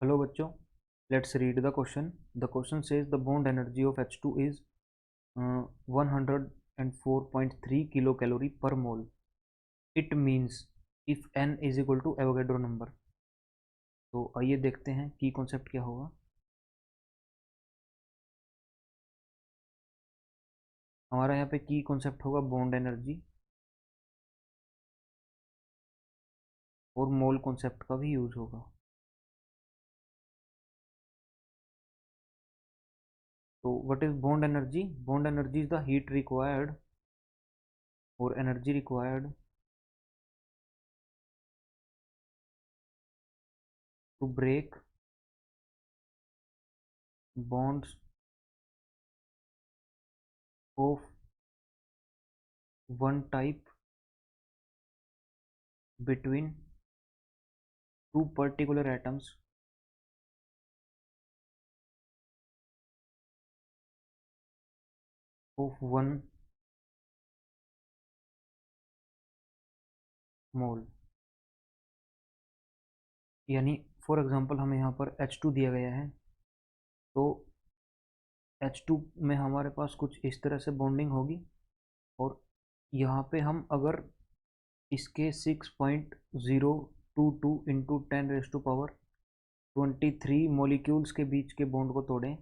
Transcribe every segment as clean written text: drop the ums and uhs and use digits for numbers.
Hello बच्चों, let's read the question. The question says the bond energy of H2 is 104.3 kilocalorie per mole. It means if N is equal to Avogadro number. तो आइए देखते हैं की concept क्या होगा। हमारा यहाँ पे की कॉन्सेप्ट होगा बॉन्ड एनर्जी और मोल कॉन्सेप्ट का भी यूज होगा। तो what is bond energy? Bond energy is the heat required or energy required to break bonds of one type between two particular atoms of one mole। यानी for example हमें यहाँ पर H2 दिया गया है, तो H2 में हमारे पास कुछ इस तरह से बॉन्डिंग होगी और यहाँ पे हम अगर इसके 6.022 इंटू 10⁻23 मॉलिक्यूल्स के बीच के बॉन्ड को तोड़ें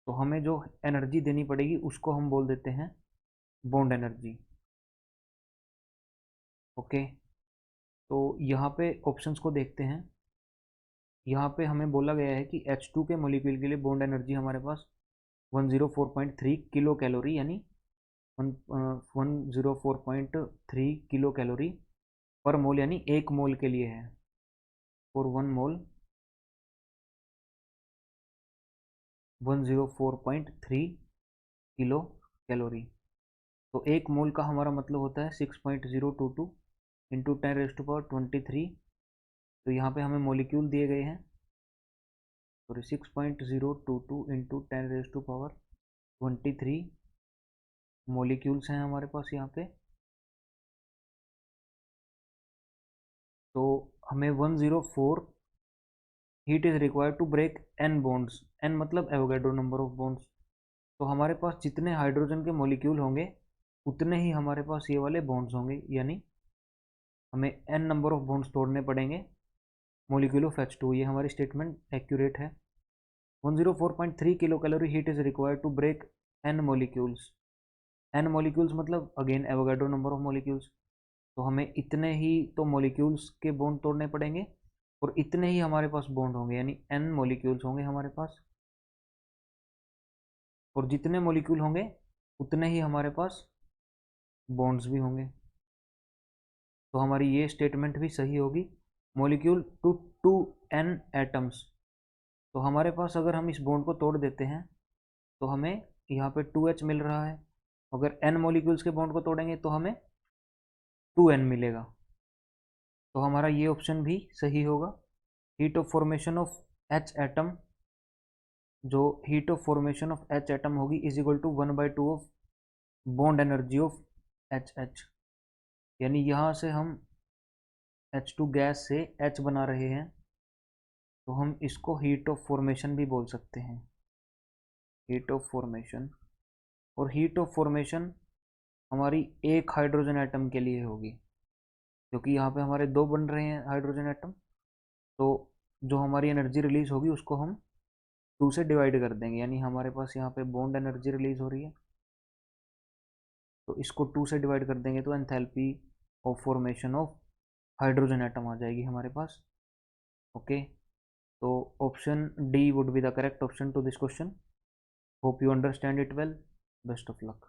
तो हमें जो एनर्जी देनी पड़ेगी उसको हम बोल देते हैं बॉन्ड एनर्जी। ओके, तो यहाँ पे ऑप्शंस को देखते हैं। यहाँ पे हमें बोला गया है कि H2 के मॉलिक्यूल के लिए बॉन्ड एनर्जी हमारे पास 104.3 किलो कैलोरी यानी 104.3 किलो कैलोरी पर मोल यानी एक मोल के लिए है। For one mole 104.3 kilo calorie. तो एक मोल का हमारा मतलब होता है 6.022 इंटू 10⁻23। तो यहाँ पे हमें मॉलिक्यूल दिए गए हैं, सॉरी 6.022 इंटू 10⁻23 मॉलिक्यूल्स हैं हमारे पास यहाँ पे। तो हमें 104 heat is required to break n bonds. n मतलब एवोगैड्रो नंबर ऑफ बॉन्ड्स। तो हमारे पास जितने हाइड्रोजन के मॉलिक्यूल होंगे उतने ही हमारे पास ये वाले बॉन्ड्स होंगे, यानी हमें n नंबर ऑफ बॉन्ड्स तोड़ने पड़ेंगे मॉलिक्यूल ऑफ H2। ये हमारी स्टेटमेंट एक्यूरेट है। 104.3 kilocalorie heat is required to break n molecules. n molecules मतलब again Avogadro number of molecules. तो हमें इतने ही तो मॉलिक्यूल्स के बॉन्ड तोड़ने पड़ेंगे और इतने ही हमारे पास बॉन्ड होंगे, यानी n मॉलिक्यूल्स होंगे हमारे पास। और जितने मॉलिक्यूल होंगे उतने ही हमारे पास बॉन्ड्स भी होंगे। तो हमारी ये स्टेटमेंट भी सही होगी। Molecule to two n atoms. तो हमारे पास अगर हम इस बॉन्ड को तोड़ देते हैं तो हमें यहाँ पे 2H मिल रहा है। अगर n मॉलिक्यूल्स के बॉन्ड को तोड़ेंगे तो हमें 2N मिलेगा। तो हमारा ये ऑप्शन भी सही होगा। Heat of formation of H atom, जो heat of formation of H atom होगी is equal to 1/2 of bond energy of HH। यानी यहाँ से हम H2 गैस से H बना रहे हैं तो हम इसको हीट ऑफ फॉर्मेशन भी बोल सकते हैं, हीट ऑफ फॉर्मेशन। और हीट ऑफ फॉर्मेशन हमारी एक हाइड्रोजन एटम के लिए होगी, क्योंकि यहाँ पे हमारे दो बन रहे हैं हाइड्रोजन एटम। तो जो हमारी एनर्जी रिलीज होगी उसको हम 2 से डिवाइड कर देंगे, यानी हमारे पास यहाँ पे बॉन्ड एनर्जी रिलीज हो रही है तो इसको 2 से डिवाइड कर देंगे तो enthalpy of formation of hydrogen atom आ जाएगी हमारे पास। ओके, तो option D would be the correct option to this question. Hope you understand it well. Best of luck.